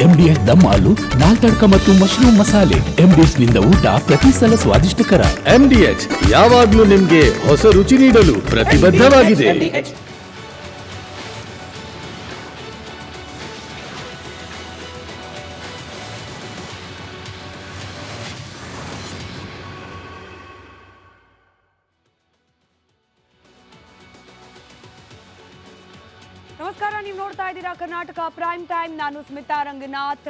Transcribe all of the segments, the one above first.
MDS ದಮ್ ಆಲು, ನಾಲ್ ತಡ್ಕ ಮತ್ತು mushroom ಮಸಾಲೆ. MDS ನಿಂದ ಊಟ ಪ್ರತಿ ಸಲ ಸ್ವಾದಿಷ್ಟಕರ. MDH ಯಾವಾಗ್ಲೂ ನಿಮ್ಗೆ ಹೊಸ ರುಚಿ ನೀಡಲು ಪ್ರತಿಬದ್ಧವಾಗಿದೆ. ನಮಸ್ಕಾರ, ನೀವು ನೋಡ್ತಾ ಇದ್ದೀರಾ ಕರ್ನಾಟಕ ಪ್ರೈಮ್ ಟೈಮ್. ನಾನು ಸ್ಮಿತಾ ರಂಗನಾಥ್.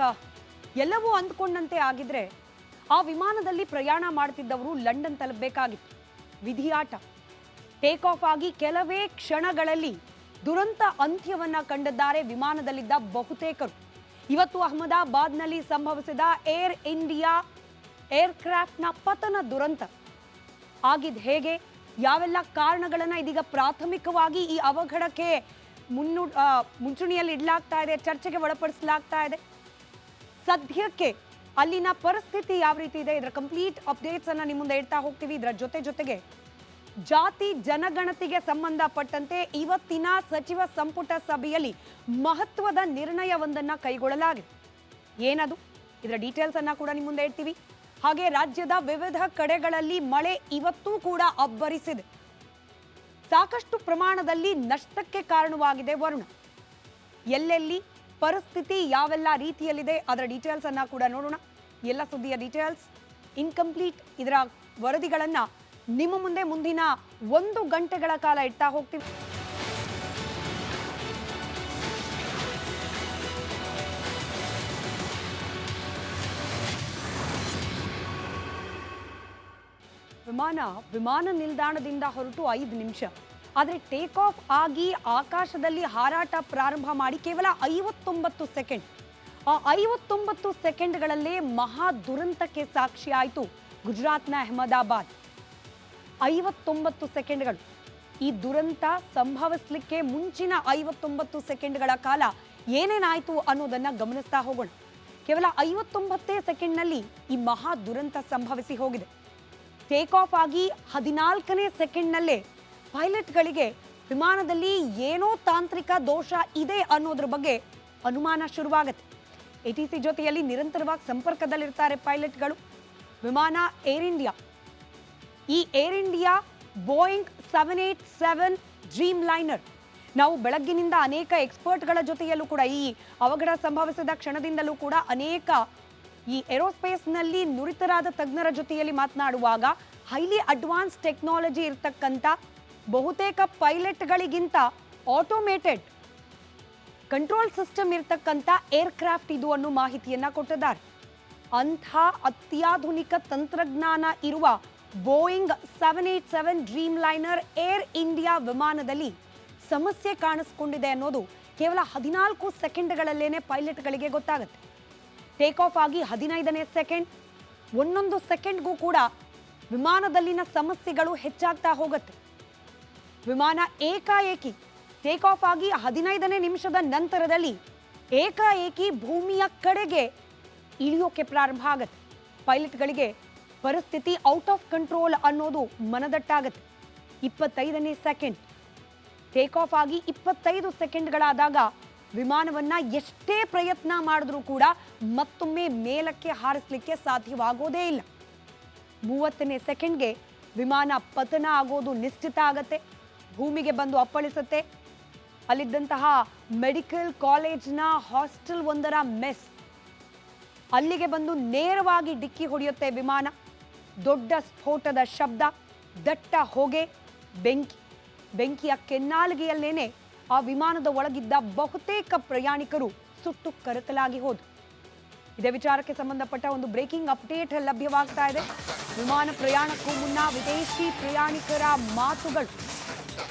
ಎಲ್ಲವೂ ಅಂದ್ಕೊಂಡಂತೆ ಆಗಿದ್ರೆ ಆ ವಿಮಾನದಲ್ಲಿ ಪ್ರಯಾಣ ಮಾಡ್ತಿದ್ದವರು ಲಂಡನ್ ತಲುಪಬೇಕಾಗಿತ್ತು. ವಿಧಿಯಾಟ. ಟೇಕ್ ಆಫ್ ಆಗಿ ಕೆಲವೇ ಕ್ಷಣಗಳಲ್ಲಿ ದುರಂತ ಅಂತ್ಯವನ್ನ ಕಂಡಿದ್ದಾರೆ ವಿಮಾನದಲ್ಲಿದ್ದ ಬಹುತೇಕರು. ಇವತ್ತು ಅಹಮದಾಬಾದ್ನಲ್ಲಿ ಸಂಭವಿಸಿದ ಏರ್ ಇಂಡಿಯಾ ಏರ್ಕ್ರಾಫ್ಟ್ನ ಪತನ ದುರಂತ ಆಗಿದ್ದು ಹೇಗೆ, ಯಾವೆಲ್ಲ ಕಾರಣಗಳನ್ನ ಇದೀಗ ಪ್ರಾಥಮಿಕವಾಗಿ ಈ ಅವಘಡಕ್ಕೆ ಮುಂಚೂಣಿಯಲ್ಲಿ ಇಡಲಾಗ್ತಾ ಇದೆ, ಚರ್ಚೆಗೆ ಒಳಪಡಿಸಲಾಗ್ತಾ ಇದೆ. ಸದ್ಯಕ್ಕೆ ಅಲ್ಲಿನ ಪರಿಸ್ಥಿತಿ ಯಾವ ರೀತಿ ಇದೆ, ಇದರ ಕಂಪ್ಲೀಟ್ ಅಪ್ಡೇಟ್ಸ್ ಅನ್ನ ನಿಮ್ಮ ಮುಂದೆ ಇಡ್ತಾ ಹೋಗ್ತೀವಿ. ಇದರ ಜೊತೆಗೆ ಜಾತಿ ಜನಗಣತಿಗೆ ಸಂಬಂಧಪಟ್ಟಂತೆ ಇವತ್ತಿನ ಸಚಿವ ಸಂಪುಟ ಸಭೆಯಲ್ಲಿ ಮಹತ್ವದ ನಿರ್ಣಯವೊಂದನ್ನು ಕೈಗೊಳ್ಳಲಾಗಿದೆ. ಏನದು, ಇದರ ಡೀಟೇಲ್ಸ್ ಅನ್ನ ಕೂಡ ನಿಮ್ಮ ಮುಂದೆ ಇಡ್ತೀವಿ. ಹಾಗೆ ರಾಜ್ಯದ ವಿವಿಧ ಕಡೆಗಳಲ್ಲಿ ಮಳೆ ಇವತ್ತೂ ಕೂಡ ಅಬ್ಬರಿಸಿದೆ. ಸಾಕಷ್ಟು ಪ್ರಮಾಣದಲ್ಲಿ ನಷ್ಟಕ್ಕೆ ಕಾರಣವಾಗಿದೆ ವರುಣ. ಎಲ್ಲೆಲ್ಲಿ ಪರಿಸ್ಥಿತಿ ಯಾವೆಲ್ಲ ರೀತಿಯಲ್ಲಿದೆ ಅದರ ಡೀಟೇಲ್ಸ್ ಅನ್ನ ಕೂಡ ನೋಡೋಣ. ಎಲ್ಲ ಸುದ್ದಿಯ ಡೀಟೇಲ್ಸ್ ಇನ್ಕಂಪ್ಲೀಟ್ ಇದರ ವರದಿಗಳನ್ನ ನಿಮ್ಮ ಮುಂದೆ ಮುಂದಿನ 1 ಗಂಟೆಗಳ ಕಾಲ ಇಡ್ತಾ ಹೋಗ್ತೀವಿ. ವಿಮಾನ ನಿಲ್ದಾಣದಿಂದ ಹೊರಟು 5 ನಿಮಿಷ, ಆದರೆ ಟೇಕ್ ಆಫ್ ಆಗಿ ಆಕಾಶದಲ್ಲಿ ಹಾರಾಟ ಪ್ರಾರಂಭ ಮಾಡಿ ಕೇವಲ 59 ಸೆಕೆಂಡ್. ಆ 59 ಸೆಕೆಂಡ್ಗಳಲ್ಲೇ ಮಹಾ ದುರಂತಕ್ಕೆ ಸಾಕ್ಷಿಯಾಯಿತು ಗುಜರಾತ್ನ ಅಹಮದಾಬಾದ್. 59 ಸೆಕೆಂಡ್ಗಳು. ಈ ದುರಂತ ಸಂಭವಿಸಲಿಕ್ಕೆ ಮುಂಚಿನ 59 ಸೆಕೆಂಡ್ಗಳ ಕಾಲ ಏನೇನಾಯಿತು ಅನ್ನೋದನ್ನ ಗಮನಿಸ್ತಾ ಹೋಗೋಣ. ಕೇವಲ 59 ಸೆಕೆಂಡ್ನಲ್ಲಿ ಈ ಮಹಾ ದುರಂತ ಸಂಭವಿಸಿ ಹೋಗಿದೆ. ಟೇಕ್ ಆಫ್ ಆಗಿ 14ನೇ ಸೆಕೆಂಡ್ನಲ್ಲೇ ಪೈಲಟ್ಗಳಿಗೆ ವಿಮಾನದಲ್ಲಿ ಏನೋ ತಾಂತ್ರಿಕ ದೋಷ ಇದೆ ಅನ್ನೋದ್ರ ಬಗ್ಗೆ ಅನುಮಾನ ಶುರುವಾಗುತ್ತೆ. ATC ಜೊತೆಯಲ್ಲಿ ನಿರಂತರವಾಗಿ ಸಂಪರ್ಕದಲ್ಲಿರ್ತಾರೆ ಪೈಲಟ್ಗಳು. ವಿಮಾನ ಏರ್ ಇಂಡಿಯಾ, ಈ air India Boeing 787 dream liner. ನಾವು ಬೆಳಗ್ಗಿನಿಂದ ಅನೇಕ ಎಕ್ಸ್ಪರ್ಟ್ಗಳ ಜೊತೆಯಲ್ಲೂ ಕೂಡ ಈ ಅವಘಡ ಸಂಭವಿಸಿದ ಕ್ಷಣದಿಂದಲೂ ಕೂಡ ಅನೇಕ ಈ ಏರೋಸ್ಪೇಸ್ನಲ್ಲಿ ನುರಿತರಾದ ತಜ್ಞರ ಜೊತೆಯಲ್ಲಿ ಮಾತನಾಡುವಾಗ ಹೈಲಿ ಅಡ್ವಾನ್ಸ್ ಟೆಕ್ನಾಲಜಿ ಇರತಕ್ಕಂಥ ಬಹುತೇಕ ಪೈಲಟ್ಗಳಿಗಿಂತ ಆಟೋಮೇಟೆಡ್ ಕಂಟ್ರೋಲ್ ಸಿಸ್ಟಮ್ ಇರತಕ್ಕಂಥ ಏರ್ಕ್ರಾಫ್ಟ್ ಇದು ಅನ್ನೋ ಮಾಹಿತಿಯನ್ನ ಕೊಟ್ಟಿದ್ದಾರೆ. ಅಂಥ ಅತ್ಯಾಧುನಿಕ ತಂತ್ರಜ್ಞಾನ ಇರುವ Boeing 787 dream liner air India ವಿಮಾನದಲ್ಲಿ ಸಮಸ್ಯೆ ಕಾಣಿಸ್ಕೊಂಡಿದೆ ಅನ್ನೋದು ಕೇವಲ 14 ಸೆಕೆಂಡ್ಗಳಲ್ಲೇನೆ ಪೈಲಟ್ಗಳಿಗೆ ಗೊತ್ತಾಗುತ್ತೆ. ಟೇಕ್ ಆಫ್ ಆಗಿ 15ನೇ ಸೆಕೆಂಡ್, ಒಂದೊಂದು ಸೆಕೆಂಡ್ಗೂ ಕೂಡ ವಿಮಾನದಲ್ಲಿನ ಸಮಸ್ಯೆಗಳು ಹೆಚ್ಚಾಗ್ತಾ ಹೋಗುತ್ತೆ. ವಿಮಾನ ಏಕಾಏಕಿ ಟೇಕ್ ಆಫ್ ಆಗಿ 15ನೇ ನಿಮಿಷದ ನಂತರದಲ್ಲಿ ಏಕಾಏಕಿ ಭೂಮಿಯ ಕಡೆಗೆ ಇಳಿಯೋಕೆ ಪ್ರಾರಂಭ ಆಗುತ್ತೆ. ಪೈಲಟ್ಗಳಿಗೆ ಪರಿಸ್ಥಿತಿ ಔಟ್ ಆಫ್ ಕಂಟ್ರೋಲ್ ಅನ್ನೋದು ಮನದಟ್ಟಾಗುತ್ತೆ. 25ನೇ ಸೆಕೆಂಡ್ ಟೇಕ್ ಆಫ್ ಆಗಿ 25 ಸೆಕೆಂಡ್ಗಳಾದಾಗ ವಿಮಾನವನ್ನ ಎಷ್ಟೇ ಪ್ರಯತ್ನ ಮಾಡಿದ್ರೂ ಕೂಡ ಮತ್ತೊಮ್ಮೆ ಮೇಲಕ್ಕೆ ಹಾರಿಸಲಿಕ್ಕೆ ಸಾಧ್ಯವಾಗೋದೇ ಇಲ್ಲ. 30ನೇ ಸೆಕೆಂಡ್ಗೆ ವಿಮಾನ ಪತನ ಆಗೋದು ನಿಶ್ಚಿತ ಆಗತ್ತೆ. ಭೂಮಿಗೆ ಬಂದು ಅಪ್ಪಳಿಸುತ್ತೆ. ಅಲ್ಲಿದ್ದಂತಹ ಮೆಡಿಕಲ್ ಕಾಲೇಜ್ನ ಹಾಸ್ಟೆಲ್ ಒಂದರ ಮೆಸ್, ಅಲ್ಲಿಗೆ ಬಂದು ನೇರವಾಗಿ ಡಿಕ್ಕಿ ಹೊಡೆಯುತ್ತೆ ವಿಮಾನ. ದೊಡ್ಡ ಸ್ಫೋಟದ ಶಬ್ದ, ದಟ್ಟ ಹೊಗೆ, ಬೆಂಕಿಯ ಕೆನ್ನಾಲಿಗೆಯಲ್ಲೇನೆ ಆ ವಿಮಾನದ ಒಳಗಿದ್ದ ಬಹುತೇಕ ಪ್ರಯಾಣಿಕರು ಸುಟ್ಟು ಕರಕಲಾಗಿ ಹೋದರು. ಇದೇ ವಿಚಾರಕ್ಕೆ ಸಂಬಂಧಪಟ್ಟ ಒಂದು ಬ್ರೇಕಿಂಗ್ ಅಪ್ಡೇಟ್ ಲಭ್ಯವಾಗ್ತಾ ಇದೆ. ವಿಮಾನ ಪ್ರಯಾಣಕ್ಕೂ ಮುನ್ನ ವಿದೇಶಿ ಪ್ರಯಾಣಿಕರ ಮಾತುಗಳು.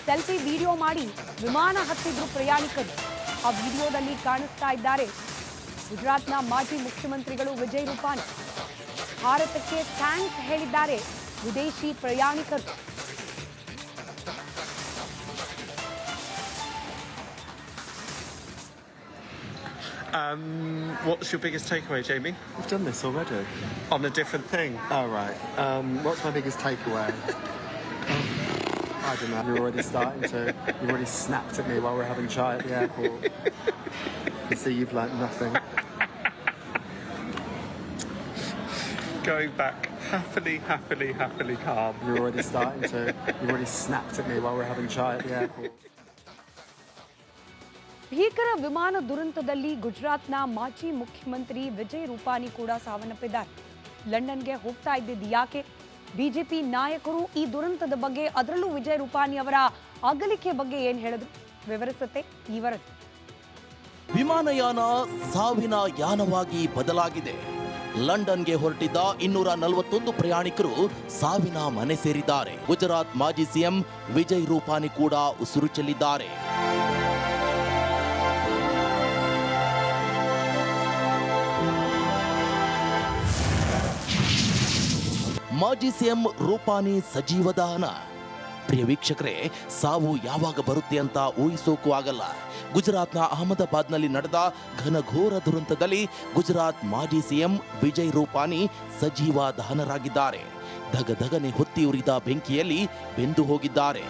ಸೆಲ್ಫಿ ವಿಡಿಯೋ ಮಾಡಿ ವಿಮಾನ ಹತ್ತಿದ್ರು ಪ್ರಯಾಣಿಕರು. ಆ ವಿಡಿಯೋದಲ್ಲಿ ಕಾಣಿಸ್ತಾ ಇದ್ದಾರೆ ಗುಜರಾತ್ನ ಮಾಜಿ ಮುಖ್ಯಮಂತ್ರಿಗಳು ವಿಜಯ್ ರೂಪಾನಿ. ಭಾರತಕ್ಕೆ ಥ್ಯಾಂಕ್ಸ್ ಹೇಳಿದ್ದಾರೆ ವಿದೇಶಿ ಪ್ರಯಾಣಿಕರು. What's your biggest takeaway, Jamie? We've done this already. On a different thing? Oh, right. What's my biggest takeaway? I don't know. You're already starting to. You've already snapped at me while we're having chai at the airport. I can see you've learnt nothing. going back happily calm. You're already starting to. You've already snapped at me while we're having chai at the airport. ಭೀಕರ ವಿಮಾನ ದುರಂತದಲ್ಲಿ ಗುಜರಾತ್ನ ಮಾಜಿ ಮುಖ್ಯಮಂತ್ರಿ ವಿಜಯ್ ರೂಪಾನಿ ಕೂಡ ಸಾವನ್ನಪ್ಪಿದ್ದಾರೆ. ಲಂಡನ್ಗೆ ಹೋಗ್ತಾ ಇದ್ದಿದ್ದು ಯಾಕೆ? ಬಿಜೆಪಿ ನಾಯಕರು ಈ ದುರಂತದ ಬಗ್ಗೆ, ಅದರಲ್ಲೂ ವಿಜಯ್ ರೂಪಾನಿ ಅವರ ಅಗಲಿಕೆ ಬಗ್ಗೆ ಏನ್ ಹೇಳಿದ್ರು, ವಿವರಿಸುತ್ತೆ ಈ ವರದಿ. ವಿಮಾನಯಾನ ಸಾವಿನ ಯಾನವಾಗಿ ಬದಲಾಗಿದೆ. ಲಂಡನ್ಗೆ ಹೊರಟಿದ್ದ 241 ಪ್ರಯಾಣಿಕರು ಸಾವಿನ ಮನೆ ಸೇರಿದ್ದಾರೆ. ಗುಜರಾತ್ ಮಾಜಿ ಸಿಎಂ ವಿಜಯ್ ರೂಪಾನಿ ಕೂಡ ಉಸಿರು ಚೆಲ್ಲಿದ್ದಾರೆ. ಮಾಜಿ ಸಿಎಂ ರೂಪಾನಿ ಸಜೀವ ದಹನ. ಪ್ರಿಯ ವೀಕ್ಷಕರೇ, ಸಾವು ಯಾವಾಗ ಬರುತ್ತೆ ಅಂತ ಊಹಿಸೋಕು ಆಗಲ್ಲ. ಗುಜರಾತ್ನ ಅಹಮದಾಬಾದ್ನಲ್ಲಿ ನಡೆದ ಘನಘೋರ ದುರಂತದಲ್ಲಿ ಗುಜರಾತ್ ಮಾಜಿ ಸಿಎಂ ವಿಜಯ್ ರೂಪಾನಿ ಸಜೀವ ದಹನರಾಗಿದ್ದಾರೆ. ಧಗಧಗನೆ ಹೊತ್ತಿ ಉರಿದ ಬೆಂಕಿಯಲ್ಲಿ ಬೆಂದು ಹೋಗಿದ್ದಾರೆ.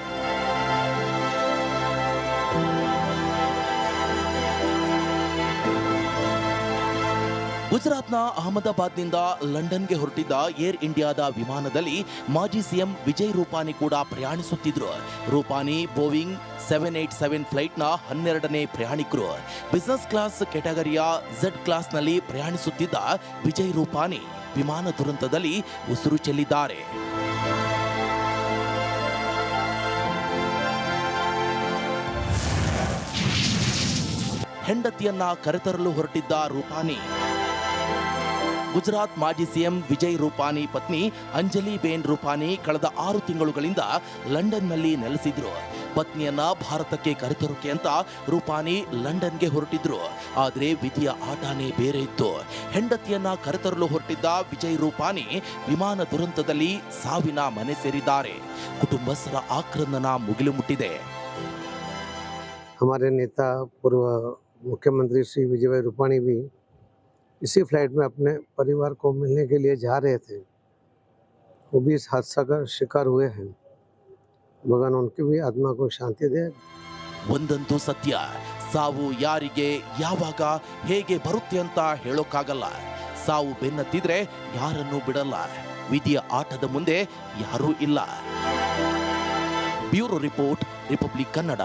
ಗುಜರಾತ್ನ ಅಹಮದಾಬಾದ್ನಿಂದ ಲಂಡನ್ಗೆ ಹೊರಟಿದ್ದ ಏರ್ ಇಂಡಿಯಾದ ವಿಮಾನದಲ್ಲಿ ಮಾಜಿ ಸಿಎಂ ವಿಜಯ್ ರೂಪಾನಿ ಕೂಡ ಪ್ರಯಾಣಿಸುತ್ತಿದ್ರು. ರೂಪಾನಿ ಬೋಯಿಂಗ್ 787 ಫ್ಲೈಟ್ನ 12ನೇ ಪ್ರಯಾಣಿಕರು. ಬಿಸಿನೆಸ್ ಕ್ಲಾಸ್ ಕೆಟಗರಿಯ Z ಕ್ಲಾಸ್ನಲ್ಲಿ ಪ್ರಯಾಣಿಸುತ್ತಿದ್ದ ವಿಜಯ್ ರೂಪಾನಿ ವಿಮಾನ ದುರಂತದಲ್ಲಿ ಉಸಿರು ಚೆಲ್ಲಿದ್ದಾರೆ. ಹೆಂಡತಿಯನ್ನ ಕರೆತರಲು ಹೊರಟಿದ್ದ ರೂಪಾನಿ. ಗುಜರಾತ್ ಮಾಜಿ ಸಿಎಂ ವಿಜಯ್ ರೂಪಾನಿ ಪತ್ನಿ ಅಂಜಲಿ ಬೇನ್ ರೂಪಾನಿ ಕಳೆದ 6 ತಿಂಗಳುಗಳಿಂದ ಲಂಡನ್ನಲ್ಲಿ ನೆಲೆಸಿದ್ರು. ಪತ್ನಿಯನ್ನ ಭಾರತಕ್ಕೆ ಕರೆತರೋಕೆ ಅಂತ ರೂಪಾನಿ ಲಂಡನ್ಗೆ ಹೊರಟಿದ್ರು. ಆದರೆ ವಿಧಿಯ ಆಟನೇ ಬೇರೆ ಇತ್ತು. ಹೆಂಡತಿಯನ್ನ ಕರೆತರಲು ಹೊರಟಿದ್ದ ವಿಜಯ್ ರೂಪಾನಿ ವಿಮಾನ ದುರಂತದಲ್ಲಿ ಸಾವಿನ ಮನೆ ಸೇರಿದ್ದಾರೆ. ಕುಟುಂಬಸ್ಥರ ಆಕ್ರಂದನ ಮುಗಿಲು ಮುಟ್ಟಿದೆ. हमारे नेता पूर्व मुख्यमंत्री श्री विजय भाई रूपाणी भी इसी फ्लाइट में अपने परिवार को मिलने के लिए जा रहे थे. वो भी इस हादसा का शिकार हुए हैं. भगवान उनकी भी आत्मा को शांति दे. ಒಂದಂತೂ ಸತ್ಯ, ಸಾವು ಯಾರಿಗೆ ಯಾವಾಗ ಹೇಗೆ ಬರುತ್ತೆ ಅಂತ ಹೇಳೋಕ್ಕಾಗಲ್ಲ. ಸಾವು ಬೆನ್ನತ್ತಿದ್ರೆ ಯಾರನ್ನೂ ಬಿಡಲ್ಲ. ವಿಧಿಯ ಆಟದ ಮುಂದೆ ಯಾರೂ ಇಲ್ಲ. Bureau report, republic Kannada.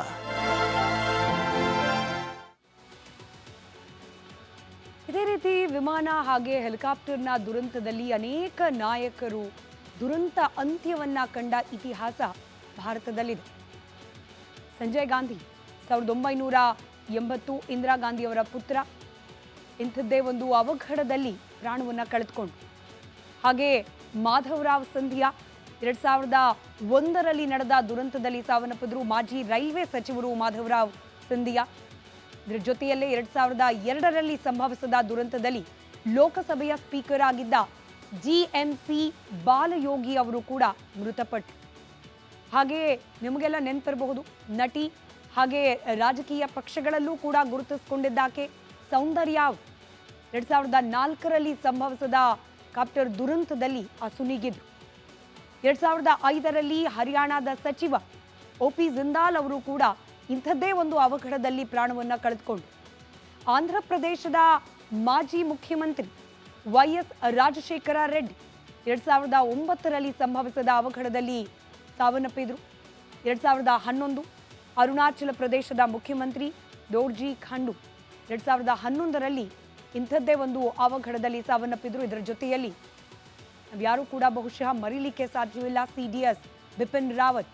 ಇದೇ ರೀತಿ ವಿಮಾನ ಹಾಗೆ ಹೆಲಿಕಾಪ್ಟರ್ನ ದುರಂತದಲ್ಲಿ ಅನೇಕ ನಾಯಕರು ದುರಂತ ಅಂತ್ಯವನ್ನ ಕಂಡ ಇತಿಹಾಸ ಭಾರತದಲ್ಲಿದೆ. ಸಂಜಯ್ ಗಾಂಧಿ 1980 ಇಂದಿರಾ ಗಾಂಧಿಯವರ ಪುತ್ರ ಇಂಥದ್ದೇ ಒಂದು ಅವಘಡದಲ್ಲಿ ಪ್ರಾಣವನ್ನು ಕಳೆದುಕೊಂಡು, ಹಾಗೆ ಮಾಧವರಾವ್ ಸಿಂಧಿಯಾ 2001ರಲ್ಲಿ ನಡೆದ ದುರಂತದಲ್ಲಿ ಸಾವನ್ನಪ್ಪಿದ್ರು. ಮಾಜಿ ರೈಲ್ವೆ ಸಚಿವರು ಮಾಧವರಾವ್ ಸಿಂಧಿಯಾ. ಇದರ ಜೊತೆಯಲ್ಲೇ 2002ರಲ್ಲಿ ಸಂಭವಿಸಿದ ದುರಂತದಲ್ಲಿ ಲೋಕಸಭೆಯ ಸ್ಪೀಕರ್ ಆಗಿದ್ದ GMC ಬಾಲಯೋಗಿ ಅವರು ಕೂಡ ಮೃತಪಟ್ಟರು. ಹಾಗೆಯೇ ನಿಮಗೆಲ್ಲ ನೆನಪಿರಬಹುದು, ನಟಿ ಹಾಗೆ ರಾಜಕೀಯ ಪಕ್ಷಗಳಲ್ಲೂ ಕೂಡ ಗುರುತಿಸಿಕೊಂಡಿದ್ದಾಕೆ ಸೌಂದರ್ಯ. 2004ರಲ್ಲಿ ಸಂಭವಿಸಿದ ಕಾಪ್ಟರ್ ದುರಂತದಲ್ಲಿ ಅಸುನೀಗಿದ್ರು. 2005ರಲ್ಲಿ ಹರಿಯಾಣದ ಸಚಿವ OP ಜಿಂದಾಲ್ ಅವರು ಕೂಡ ಇಂಥದ್ದೇ ಒಂದು ಅವಘಡದಲ್ಲಿ ಪ್ರಾಣವನ್ನು ಕಳೆದುಕೊಂಡು, ಆಂಧ್ರ ಪ್ರದೇಶದ ಮಾಜಿ ಮುಖ್ಯಮಂತ್ರಿ YS ರಾಜಶೇಖರ ರೆಡ್ಡಿ 2009ರಲ್ಲಿ ಸಂಭವಿಸಿದ ಅವಘಡದಲ್ಲಿ ಸಾವನ್ನಪ್ಪಿದ್ರು. 2011 ಅರುಣಾಚಲ ಪ್ರದೇಶದ ಮುಖ್ಯಮಂತ್ರಿ ದೋರ್ಜಿ ಖಂಡು 2011ರಲ್ಲಿ ಇಂಥದ್ದೇ ಒಂದು ಅವಘಡದಲ್ಲಿ ಸಾವನ್ನಪ್ಪಿದ್ರು. ಇದರ ಜೊತೆಯಲ್ಲಿ ನಾವ್ಯಾರೂ ಕೂಡ ಬಹುಶಃ ಮರೀಲಿಕ್ಕೆ ಸಾಧ್ಯವಿಲ್ಲ, CDS ಬಿಪಿನ್ ರಾವತ್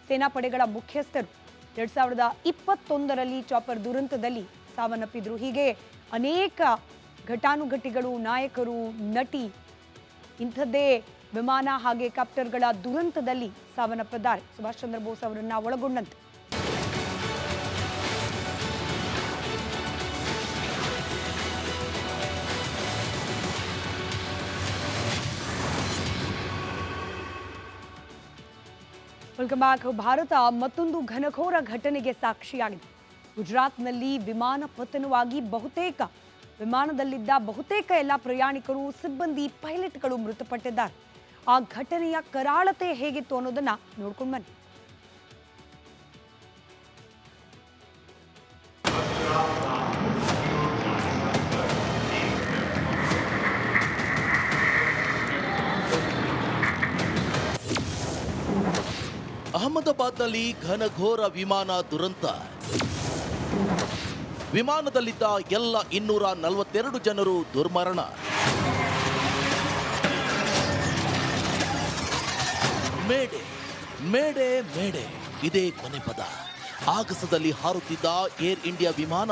ಸೇನಾಪಡೆಗಳ ಮುಖ್ಯಸ್ಥರು 2021ರಲ್ಲಿ ಚಾಪರ್ ದುರಂತದಲ್ಲಿ ಸಾವನ್ನಪ್ಪಿದ್ರು. ಹೀಗೆ ಅನೇಕ ಘಟಾನುಘಟಿಗಳು, ನಾಯಕರು, ನಟಿ ಇಂಥದ್ದೇ ವಿಮಾನ ಹಾಗೆ ಕಾಪ್ಟರ್ಗಳ ದುರಂತದಲ್ಲಿ ಸಾವನ್ನಪ್ಪಿದ್ದಾರೆ. ಸುಭಾಷ್ ಚಂದ್ರ ಬೋಸ್ ಅವರನ್ನ ಒಳಗೊಂಡಂತೆ. Welcome back. ಭಾರತ ಮತ್ತೊಂದು ಘನಘೋರ ಘಟನೆಗೆ ಸಾಕ್ಷಿಯಾಗಿದೆ. ಗುಜರಾತ್ನಲ್ಲಿ ವಿಮಾನ ಪತನವಾಗಿ ವಿಮಾನದಲ್ಲಿದ್ದ ಬಹುತೇಕ ಎಲ್ಲ ಪ್ರಯಾಣಿಕರು, ಸಿಬ್ಬಂದಿ, ಪೈಲಟ್ಗಳು ಮೃತಪಟ್ಟಿದ್ದಾರೆ. ಆ ಘಟನೆಯ ಕರಾಳತೆ ಹೇಗಿತ್ತು ಅನ್ನೋದನ್ನ ನೋಡ್ಕೊಂಡು ಬನ್ನಿ. ಅಹಮದಾಬಾದ್ನಲ್ಲಿ ಘನಘೋರ ವಿಮಾನ ದುರಂತ. ವಿಮಾನದಲ್ಲಿದ್ದ ಎಲ್ಲ 242 ಜನರು ದುರ್ಮರಣ. ಮೇಡೆ ಮೇಡೆ ಮೇಡೆ ಇದೇ ಕೊನೆ ಪದ. ಆಗಸದಲ್ಲಿ ಹಾರುತ್ತಿದ್ದ ಏರ್ ಇಂಡಿಯಾ ವಿಮಾನ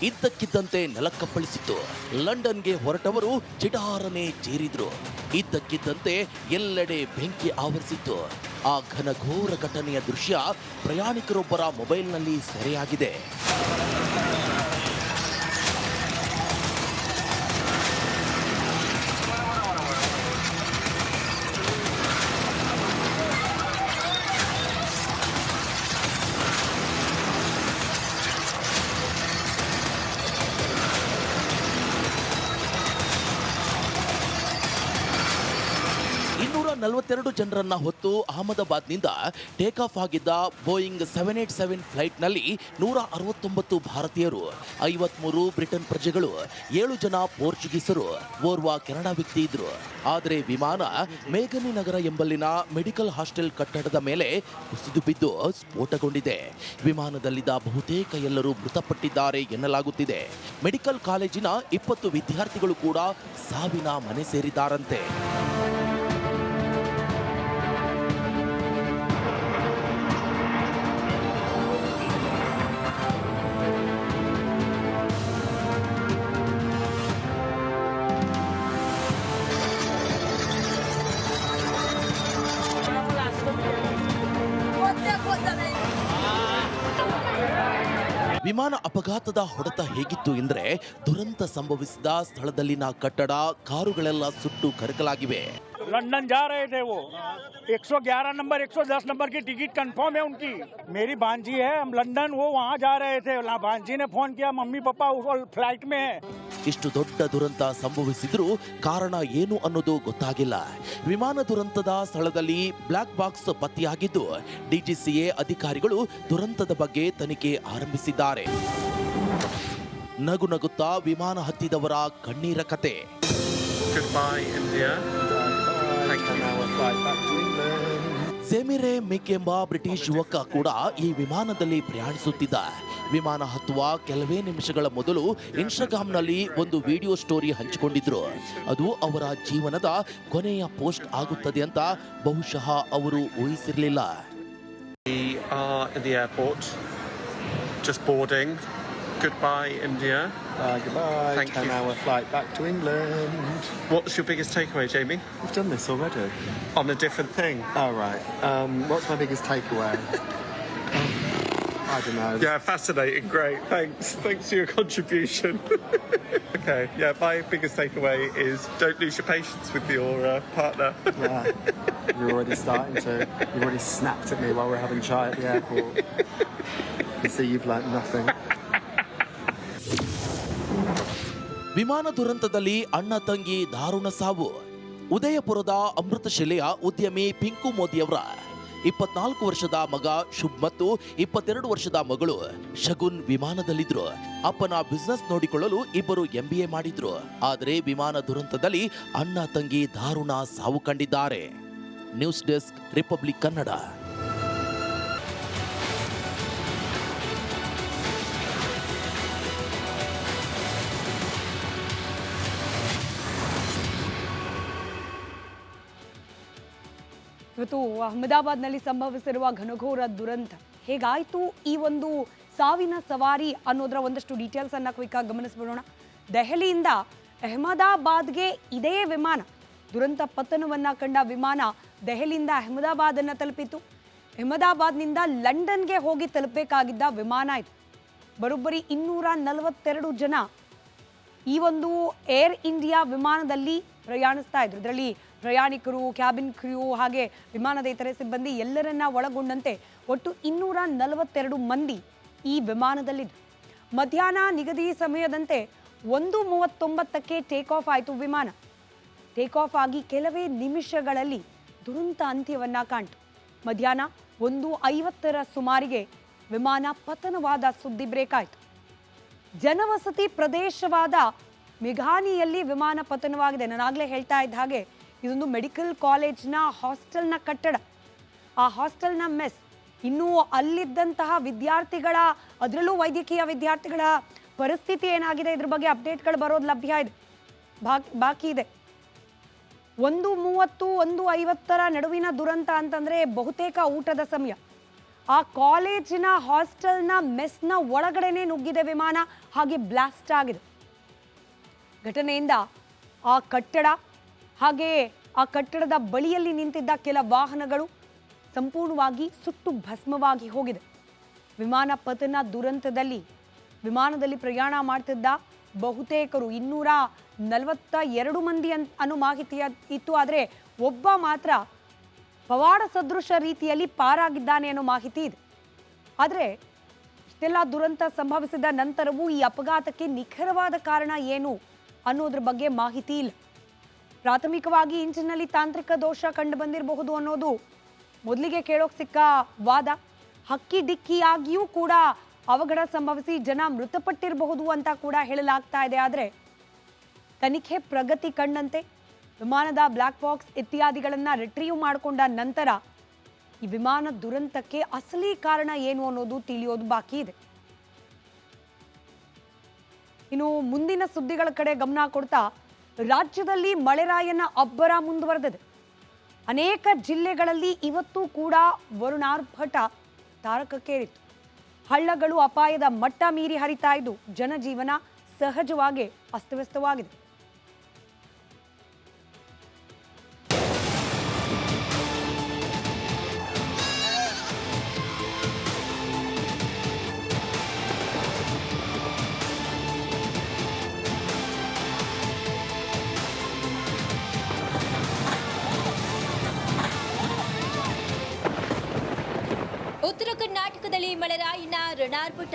ಇದ್ದಕ್ಕಿದ್ದಂತೆ ನೆಲಕ್ಕಪ್ಪಳಿಸಿತು. ಲಂಡನ್ಗೆ ಹೊರಟವರು ಚಿಟಾರನೆ ಚೇರಿದ್ರು. ಇದ್ದಕ್ಕಿದ್ದಂತೆ ಎಲ್ಲೆಡೆ ಬೆಂಕಿ ಆವರಿಸಿತ್ತು. ಆ ಘನಘೋರ ಘಟನೆಯ ದೃಶ್ಯ ಪ್ರಯಾಣಿಕರೊಬ್ಬರ ಮೊಬೈಲ್ನಲ್ಲಿ ಸೆರೆಯಾಗಿದೆ. ನಲವತ್ತೆರಡು ಜನರನ್ನ ಹೊತ್ತು ಅಹಮದಾಬಾದ್ನಿಂದ ಟೇಕ್ ಆಫ್ ಆಗಿದ್ದ ಬೋಯಿಂಗ್ 787 ಫ್ಲೈಟ್ನಲ್ಲಿ 169 ಭಾರತೀಯರು, 53 ಬ್ರಿಟನ್ ಪ್ರಜೆಗಳು, 7 ಜನ ಪೋರ್ಚುಗೀಸರು, ಓರ್ವ ಕೆನಡಾ ವ್ಯಕ್ತಿ ಇದ್ರು. ಆದರೆ ವಿಮಾನ ಮೇಘನಿ ನಗರ ಎಂಬಲ್ಲಿನ ಮೆಡಿಕಲ್ ಹಾಸ್ಟೆಲ್ ಕಟ್ಟಡದ ಮೇಲೆ ಕುಸಿದು ಬಿದ್ದು ಸ್ಫೋಟಗೊಂಡಿದೆ. ವಿಮಾನದಲ್ಲಿದ್ದ ಬಹುತೇಕ ಎಲ್ಲರೂ ಮೃತಪಟ್ಟಿದ್ದಾರೆ ಎನ್ನಲಾಗುತ್ತಿದೆ. ಮೆಡಿಕಲ್ ಕಾಲೇಜಿನ 20 ವಿದ್ಯಾರ್ಥಿಗಳು ಕೂಡ ಸಾವಿನ ಮನೆ ಸೇರಿದ್ದಾರಂತೆ. ವಿಮಾನ ಅಪಘಾತದ ಹೊಡೆತ ಹೇಗಿತ್ತು ಎಂದ್ರೆ, ದುರಂತ ಸಂಭವಿಸಿದ ಸ್ಥಳದಲ್ಲಿನ ಕಟ್ಟಡ, ಕಾರುಗಳೆಲ್ಲ ಸುಟ್ಟು ಕರಕಲಾಗಿವೆ. लंदन जा रहे थे वो 111 नंबर 110 नंबर की टिकट कंफर्म है उनकी. मेरी भांजी है, हम लंदन वो वहाँ जा रहे थे. भांजी ने फोन किया, मम्मी पापा फ्लाइट में है. ಇಷ್ಟು ದೊಡ್ಡ ದುರಂತ ಸಂಭವಿಸಿದ್ರೂ ಕಾರಣ ಏನು ಅನ್ನೋದು ಗೊತ್ತಾಗಿಲ್ಲ. ವಿಮಾನ ದುರಂತದ ಸ್ಥಳದಲ್ಲಿ ಬ್ಲಾಕ್ ಬಾಕ್ಸ್ ಪತ್ತೆಯಾಗಿದ್ದು, ಡಿಜಿಸಿಎ ಅಧಿಕಾರಿಗಳು ದುರಂತದ ಬಗ್ಗೆ ತನಿಖೆ ಆರಂಭಿಸಿದ್ದಾರೆ. ನಗು ನಗುತ್ತಾ ವಿಮಾನ ಹತ್ತಿದವರ ಕಣ್ಣೀರ ಕತೆ. Goodbye, India. ಸೆಮಿರೆ ಮಿಕ್ ಎಂಬ ಬ್ರಿಟಿಷ್ ಯುವಕ ಕೂಡ ಈ ವಿಮಾನದಲ್ಲಿ ಪ್ರಯಾಣಿಸುತ್ತಿದ್ದ. ವಿಮಾನ ಹತ್ತುವ ಕೆಲವೇ ನಿಮಿಷಗಳ ಮೊದಲು ಇನ್ಸ್ಟಾಗ್ರಾಮ್ನಲ್ಲಿ ಒಂದು ವಿಡಿಯೋ ಸ್ಟೋರಿ ಹಂಚಿಕೊಂಡಿದ್ರು. ಅದು ಅವರ ಜೀವನದ ಕೊನೆಯ ಪೋಸ್ಟ್ ಆಗುತ್ತದೆ ಅಂತ ಬಹುಶಃ ಅವರು ಊಹಿಸಿರಲಿಲ್ಲ. We are in the airport, just boarding. Goodbye, India. Goodbye. Thank you. 10-hour flight back to England. What's your biggest takeaway, Jamie? We've done this already. On a different thing. All right. What's my biggest takeaway? I don't know. Yeah, fascinating. Great. Thanks for your contribution. Okay. Yeah, my biggest takeaway is don't lose your patience with your partner. Yeah. You're already starting to. You already snapped at me while we're having chai at the airport. You see, you've learnt nothing. ವಿಮಾನ ದುರಂತದಲ್ಲಿ ಅಣ್ಣ ತಂಗಿ ದಾರುಣ ಸಾವು. ಉದಯಪುರದ ಅಮೃತಶಿಲೆಯ ಉದ್ಯಮಿ pink ಮೋದಿಯವರ 24 ವರ್ಷದ ಮಗ ಶುಭ್ ಮತ್ತು 22 ವರ್ಷದ ಮಗಳು ಶಗುನ್ ವಿಮಾನದಲ್ಲಿದ್ರು. ಅಪ್ಪನ ಬಿಸ್ನೆಸ್ ನೋಡಿಕೊಳ್ಳಲು ಇಬ್ಬರು MBA ಮಾಡಿದ್ರು. ಆದರೆ ವಿಮಾನ ದುರಂತದಲ್ಲಿ ಅಣ್ಣ ತಂಗಿ ದಾರುಣ ಸಾವು ಕಂಡಿದ್ದಾರೆ. News desk, republic Kannada. ಇವತ್ತು ಅಹಮದಾಬಾದ್ನಲ್ಲಿ ಸಂಭವಿಸಿರುವ ಘನಘೋರ ದುರಂತ ಹೇಗಾಯಿತು, ಈ ಒಂದು ಸಾವಿನ ಸವಾರಿ ಅನ್ನೋದರ ಒಂದಷ್ಟು ಡೀಟೇಲ್ಸ್ ಅನ್ನ ಕ್ವಿಕ್ ಆಗಿ ಗಮನಿಸ್ಬಿಡೋಣ. ದೆಹಲಿಯಿಂದ ಅಹಮದಾಬಾದ್ಗೆ ಇದೇ ವಿಮಾನ, ದುರಂತ ಪತನವನ್ನ ಕಂಡ ವಿಮಾನ ದೆಹಲಿಯಿಂದ ಅಹಮದಾಬಾದನ್ನು ತಲುಪಿತು. ಅಹಮದಾಬಾದ್ನಿಂದ ಲಂಡನ್ಗೆ ಹೋಗಿ ತಲುಪಬೇಕಾಗಿದ್ದ ವಿಮಾನ ಇದು. ಬರೋಬ್ಬರಿ 242 ಜನ ಈ ಒಂದು ಏರ್ ಇಂಡಿಯಾ ವಿಮಾನದಲ್ಲಿ ಪ್ರಯಾಣಿಸ್ತಾ ಇದ್ರು. ಇದರಲ್ಲಿ ಪ್ರಯಾಣಿಕರು, ಕ್ಯಾಬಿನ್ ಕ್ರ್ಯೂ ಹಾಗೆ ವಿಮಾನದ ಇತರೆ ಸಿಬ್ಬಂದಿ ಎಲ್ಲರನ್ನ ಒಳಗೊಂಡಂತೆ ಒಟ್ಟು 242 ಮಂದಿ ಈ ವಿಮಾನದಲ್ಲಿದ್ದರು. ಮಧ್ಯಾಹ್ನ ನಿಗದಿ ಸಮಯದಂತೆ 1:39ಕ್ಕೆ ಟೇಕ್ ಆಫ್ ಆಯಿತು ವಿಮಾನ. ಟೇಕ್ ಆಫ್ ಆಗಿ ಕೆಲವೇ ನಿಮಿಷಗಳಲ್ಲಿ ದುರಂತ ಅಂತ್ಯವನ್ನ ಕಾಣ್ತು. ಮಧ್ಯಾಹ್ನ 1:50ರ ಸುಮಾರಿಗೆ ವಿಮಾನ ಪತನವಾದ ಸುದ್ದಿ ಬ್ರೇಕ್ ಆಯಿತು. ಜನವಸತಿ ಪ್ರದೇಶವಾದ ಮೆಘಾನಿಯಲ್ಲಿ ವಿಮಾನ ಪತನವಾಗಿದೆ. ನಾನಾಗಲೇ ಹೇಳ್ತಾ ಇದ್ದ ಹಾಗೆ ಇದೊಂದು ಮೆಡಿಕಲ್ ಕಾಲೇಜ್ನ ಹಾಸ್ಟೆಲ್ನ ಕಟ್ಟಡ. ಆ ಹಾಸ್ಟೆಲ್ನ ಮೆಸ್ ಇನ್ನು ಅಲ್ಲಿದ್ದಂತಹ ವಿದ್ಯಾರ್ಥಿಗಳ, ಅದರಲ್ಲೂ ವೈದ್ಯಕೀಯ ವಿದ್ಯಾರ್ಥಿಗಳ ಪರಿಸ್ಥಿತಿ ಏನಾಗಿದೆ, ಇದ್ರ ಬಗ್ಗೆ ಅಪ್ಡೇಟ್ಗಳು ಬರೋದು ಲಭ್ಯ ಇದೆ, ಬಾಕಿ ಇದೆ. 1:30, 1:50 ನಡುವಿನ ದುರಂತ ಅಂತಂದ್ರೆ ಬಹುತೇಕ ಊಟದ ಸಮಯ. ಆ ಕಾಲೇಜಿನ ಹಾಸ್ಟೆಲ್ನ ಮೆಸ್ನ ಒಳಗಡೆನೆ ನುಗ್ಗಿದೆ ವಿಮಾನ, ಹಾಗೆ ಬ್ಲಾಸ್ಟ್ ಆಗಿದೆ. ಘಟನೆಯಿಂದ ಆ ಕಟ್ಟಡ ಹಾಗೆ ಆ ಕಟ್ಟಡದ ಬಳಿಯಲ್ಲಿ ನಿಂತಿದ್ದ ಕೆಲ ವಾಹನಗಳು ಸಂಪೂರ್ಣವಾಗಿ ಸುಟ್ಟು ಭಸ್ಮವಾಗಿ ಹೋಗಿದೆ. ವಿಮಾನ ಪತನ ದುರಂತದಲ್ಲಿ ವಿಮಾನದಲ್ಲಿ ಪ್ರಯಾಣ ಮಾಡ್ತಿದ್ದ ಬಹುತೇಕರು 242 ಮಂದಿ ಅನ್ನೋ ಮಾಹಿತಿ ಇತ್ತು. ಆದರೆ ಒಬ್ಬ ಮಾತ್ರ ಪವಾಡ ಸದೃಶ ರೀತಿಯಲ್ಲಿ ಪಾರಾಗಿದ್ದಾನೆ ಅನ್ನೋ ಮಾಹಿತಿ ಇದೆ. ಆದರೆ ಇಷ್ಟೆಲ್ಲ ದುರಂತ ಸಂಭವಿಸಿದ ನಂತರವೂ ಈ ಅಪಘಾತಕ್ಕೆ ನಿಖರವಾದ ಕಾರಣ ಏನು ಅನ್ನೋದ್ರ ಬಗ್ಗೆ ಮಾಹಿತಿ ಇಲ್ಲ. ಪ್ರಾಥಮಿಕವಾಗಿ ಇಂಜಿನ್ನಲ್ಲಿ ತಾಂತ್ರಿಕ ದೋಷ ಕಂಡು ಬಂದಿರಬಹುದು ಅನ್ನೋದು ಮೊದಲಿಗೆ ಕೇಳೋಕೆ ಸಿಕ್ಕ ವಾದ. ಹಕ್ಕಿ ಡಿಕ್ಕಿಯಾಗಿಯೂ ಕೂಡ ಅವಘಡ ಸಂಭವಿಸಿ ಜನ ಮೃತಪಟ್ಟಿರಬಹುದು ಅಂತ ಕೂಡ ಹೇಳಲಾಗ್ತಾ ಇದೆ. ಆದರೆ ತನಿಖೆ ಪ್ರಗತಿ ಕಂಡಂತೆ ವಿಮಾನದ ಬ್ಲ್ಯಾಕ್ ಬಾಕ್ಸ್ ಇತ್ಯಾದಿಗಳನ್ನು ರಿಟ್ರೀವ್ ಮಾಡಿಕೊಂಡ ನಂತರ ಈ ವಿಮಾನ ದುರಂತಕ್ಕೆ ಅಸಲಿ ಕಾರಣ ಏನು ಅನ್ನೋದು ತಿಳಿಯೋದು ಬಾಕಿ ಇದೆ. ಇನ್ನು ಮುಂದಿನ ಸುದ್ದಿಗಳ ಕಡೆ ಗಮನ ಕೊಡ್ತಾ, ರಾಜ್ಯದಲ್ಲಿ ಮಳೆರಾಯನ ಅಬ್ಬರ ಮುಂದುವರೆದಿದೆ. ಅನೇಕ ಜಿಲ್ಲೆಗಳಲ್ಲಿ ಇವತ್ತು ಕೂಡ ವರುಣಾರ್ಭಟ ತಾರಕಕ್ಕೇರಿತ್ತು. ಹಳ್ಳಗಳು ಅಪಾಯದ ಮಟ್ಟ ಮೀರಿ ಹರಿತಾ ಇದ್ದು ಜನಜೀವನ ಸಹಜವಾಗಿ ಅಸ್ತವ್ಯಸ್ತವಾಗಿದೆ. ಉತ್ತರ ಕರ್ನಾಟಕದಲ್ಲಿ ಮಳೆರಾಯನ ರಣಾರ್ಭಟ.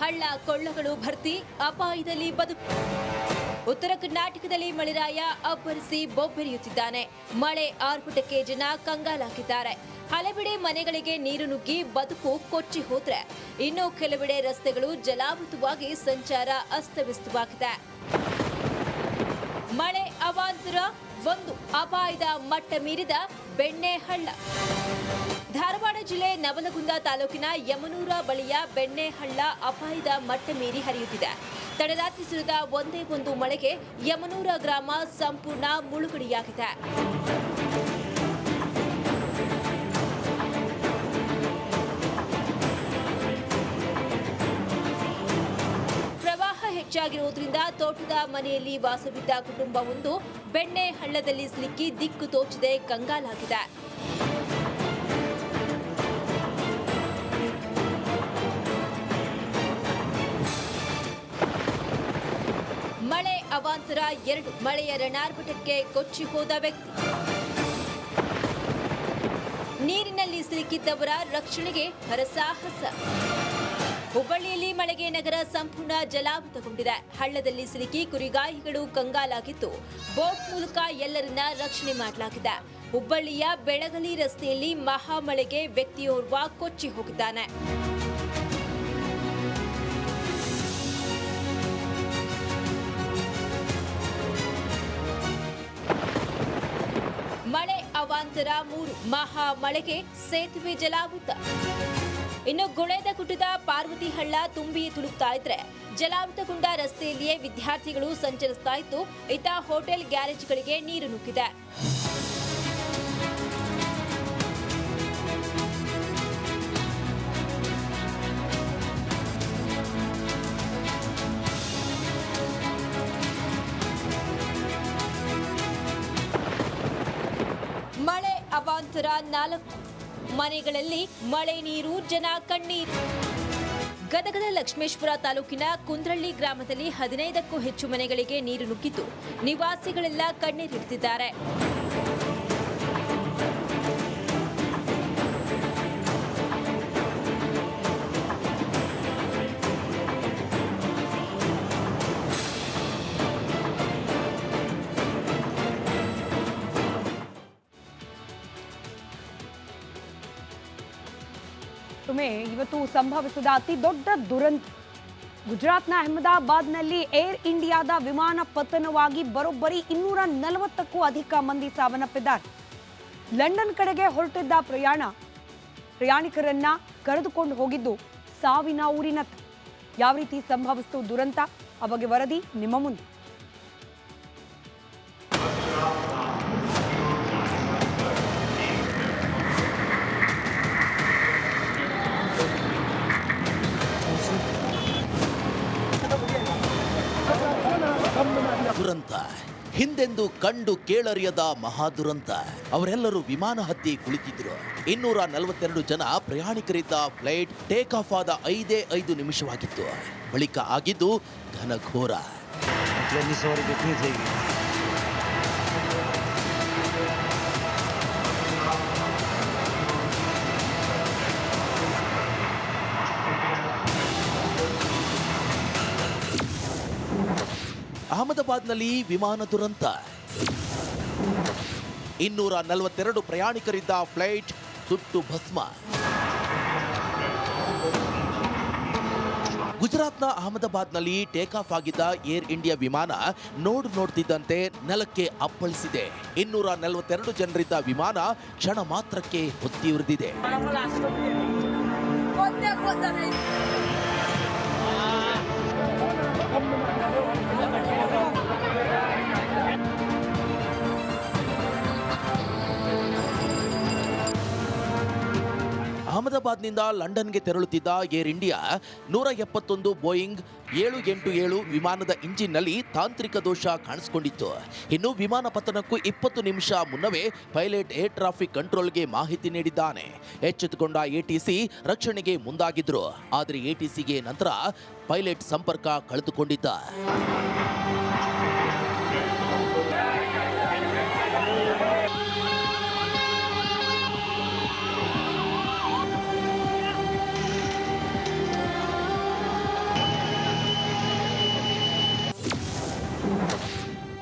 ಹಳ್ಳ ಕೊಳ್ಳಗಳು ಭರ್ತಿ, ಅಪಾಯದಲ್ಲಿ ಬದುಕು. ಉತ್ತರ ಕರ್ನಾಟಕದಲ್ಲಿ ಮಳೆರಾಯ ಅಬ್ಬರಿಸಿ ಬೊಬ್ಬೆರೆಯುತ್ತಿದ್ದಾನೆ. ಮಳೆ ಆರ್ಭಟಕ್ಕೆ ಜನ ಕಂಗಾಲಾಗಿದ್ದಾರೆ. ಹಲವೆಡೆ ಮನೆಗಳಿಗೆ ನೀರು ನುಗ್ಗಿ ಬದುಕು ಕೊಚ್ಚಿ ಹೋದ್ರೆ, ಇನ್ನು ಕೆಲವೆಡೆ ರಸ್ತೆಗಳು ಜಲಾವೃತವಾಗಿ ಸಂಚಾರ ಅಸ್ತವ್ಯಸ್ತವಾಗಿದೆ. ಮಳೆ ಅವಾಂತರ, ಒಂದು ಅಪಾಯದ ಮಟ್ಟ ಮೀರಿದ ಬೆಣ್ಣೆಹಳ್ಳ. ಧಾರವಾಡ ಜಿಲ್ಲೆ ನವಲಗುಂದ ತಾಲೂಕಿನ ಯಮನೂರ ಬಳಿಯ ಬೆಣ್ಣೆಹಳ್ಳ ಅಪಾಯದ ಮಟ್ಟ ಮೀರಿ ಹರಿಯುತ್ತಿದೆ. ತಡರಾತ್ರಿ ಸುರಿದ ಒಂದೇ ಒಂದು ಮಳೆಗೆ ಯಮನೂರ ಗ್ರಾಮ ಸಂಪೂರ್ಣ ಮುಳುಗಡೆಯಾಗಿದೆ. ಪ್ರವಾಹ ಹೆಚ್ಚಾಗಿರುವುದರಿಂದ ತೋಟದ ಮನೆಯಲ್ಲಿ ವಾಸವಿದ್ದ ಕುಟುಂಬವೊಂದು ಬೆಣ್ಣೆ ಹಳ್ಳದಲ್ಲಿ ಸಿಲುಕಿ ದಿಕ್ಕು ತೋಚದೆ ಕಂಗಾಲಾಗಿದೆ. ಮಳೆ ಅವಾಂತರ 2, ಮಳೆಯ ರಣಾರ್ಭಟಕ್ಕೆ ಕೊಚ್ಚಿ ಹೋದ ವ್ಯಕ್ತಿ. ನೀರಿನಲ್ಲಿ ಸಿಲುಕಿದ್ದವರ ರಕ್ಷಣೆಗೆ ಹರಸಾಹಸ. ಹುಬ್ಬಳ್ಳಿಯಲ್ಲಿ ಮಳೆಗೆ ನಗರ ಸಂಪೂರ್ಣ ಜಲಾವೃತಗೊಂಡಿದೆ. ಹಳ್ಳದಲ್ಲಿ ಸಿಲುಕಿ ಕುರಿಗಾಯಿಗಳು ಕಂಗಾಲಾಗಿದ್ದು, ಬೋಟ್ ಮೂಲಕ ಎಲ್ಲರನ್ನ ರಕ್ಷಣೆ ಮಾಡಲಾಗಿದೆ. ಹುಬ್ಬಳ್ಳಿಯ ಬೆಳಗಲಿ ರಸ್ತೆಯಲ್ಲಿ ಮಹಾಮಳೆಗೆ ವ್ಯಕ್ತಿಯೋರ್ವ ಕೊಚ್ಚಿ ಹೋಗಿದ್ದಾನೆ. ಮಳೆ ಅವಾಂತರ 3, ಮಹಾಮಳೆಗೆ ಸೇತುವೆ ಜಲಾವೃತ. ಇನ್ನು ಗುಳೇದಗುಡ್ಡದ ಪಾರ್ವತಿ ಹಳ್ಳ ತುಂಬಿ ತುಳುಕ್ತಾ ಇದ್ರೆ, ಜಲಾವೃತಗೊಂಡ ರಸ್ತೆಯಲ್ಲಿಯೇ ವಿದ್ಯಾರ್ಥಿಗಳು ಸಂಚರಿಸ್ತಾ ಇದ್ದು, ಇತ್ತ ಹೋಟೆಲ್ ಗ್ಯಾರೇಜ್ಗಳಿಗೆ ನೀರು ನುಗ್ಗಿದೆ. ಮಳೆ ಅವಾಂತರ 4, ಮನೆಗಳಲ್ಲಿ ಮಳೆ ನೀರು, ಜನ ಕಣ್ಣೀರು. ಗದಗದ ಲಕ್ಷ್ಮೇಶ್ವರ ತಾಲೂಕಿನ ಕುಂದ್ರಳ್ಳಿ ಗ್ರಾಮದಲ್ಲಿ 15ಕ್ಕೂ ಹೆಚ್ಚು ಮನೆಗಳಿಗೆ ನೀರು ನುಗ್ಗಿದ್ದು, ನಿವಾಸಿಗಳೆಲ್ಲ ಕಣ್ಣೀರಿಡ್ತಿದ್ದಾರೆ. ಇವತ್ತು ಸಂಭವಿಸಿದ ಅತಿ ದೊಡ್ಡ ದುರಂತ. ಗುಜರಾತ್ನ ಅಹಮದಾಬಾದ್ನಲ್ಲಿ ಏರ್ ಇಂಡಿಯಾದ ವಿಮಾನ ಪತನವಾಗಿ ಬರೋಬ್ಬರಿ 240ಕ್ಕೂ ಅಧಿಕ ಮಂದಿ ಸಾವನ್ನಪ್ಪಿದ್ದಾರೆ. ಲಂಡನ್ ಕಡೆಗೆ ಹೊರಟಿದ್ದ ಪ್ರಯಾಣಿಕರನ್ನ ಕರೆದುಕೊಂಡು ಹೋಗಿದ್ದು ಸಾವಿನ ಊರಿನತ್ತ. ಯಾವ ರೀತಿ ಸಂಭವಿಸಿತು ದುರಂತ, ಆ ಬಗ್ಗೆ ವರದಿ ನಿಮ್ಮ ಮುಂದೆ. ದುರಂತ, ಹಿಂದೆಂದು ಕಂಡು ಕೇಳರಿಯದ ಮಹಾದುರಂತ. ಅವರೆಲ್ಲರೂ ವಿಮಾನ ಹತ್ತಿ ಕುಳಿತಿದ್ರು. 242 ಜನ ಪ್ರಯಾಣಿಕರಿದ್ದ ಫ್ಲೈಟ್ ಟೇಕ್ ಆಫ್ ಆದ 5 ನಿಮಿಷವಾಗಿತ್ತು. ಬಳಿಕ ಆಗಿದ್ದು ಘನಘೋರ. ಅಹಮದಾಬಾದ್ನಲ್ಲಿ ವಿಮಾನ ದುರಂತ. 242 ಪ್ರಯಾಣಿಕರಿದ್ದ ಫ್ಲೈಟ್ ಸುಟ್ಟು ಭಸ್ಮ. ಗುಜರಾತ್ನ ಅಹಮದಾಬಾದ್ನಲ್ಲಿ ಟೇಕ್ ಆಫ್ ಆಗಿದ್ದ ಏರ್ ಇಂಡಿಯಾ ವಿಮಾನ ನೋಡ್ತಿದ್ದಂತೆ ನೆಲಕ್ಕೆ ಅಪ್ಪಳಿಸಿದೆ. 242 ಜನರಿದ್ದ ವಿಮಾನ ಕ್ಷಣ ಮಾತ್ರಕ್ಕೆ ಹೊತ್ತಿ ಉರಿದಿದೆ. ಅಹಮದಾಬಾದ್ನಿಂದ ಲಂಡನ್ಗೆ ತೆರಳುತ್ತಿದ್ದ ಏರ್ ಇಂಡಿಯಾ 171 ಬೋಯಿಂಗ್ 787 ವಿಮಾನದ ಇಂಜಿನ್ನಲ್ಲಿ ತಾಂತ್ರಿಕ ದೋಷ ಕಾಣಿಸಿಕೊಂಡಿತ್ತು. ಇನ್ನು ವಿಮಾನ ಪತನಕ್ಕೂ 20 ನಿಮಿಷ ಮುನ್ನವೇ ಪೈಲಟ್ ಏರ್ ಟ್ರಾಫಿಕ್ ಕಂಟ್ರೋಲ್ಗೆ ಮಾಹಿತಿ ನೀಡಿದ್ದಾನೆ. ಎಚ್ಚೆತ್ತುಕೊಂಡ ಎಟಿಸಿ ರಕ್ಷಣೆಗೆ ಮುಂದಾಗಿದ್ರು. ಆದರೆ ಎಟಿಸಿಗೆ ನಂತರ ಪೈಲಟ್ ಸಂಪರ್ಕ ಕಳೆದುಕೊಂಡಿದ್ದ.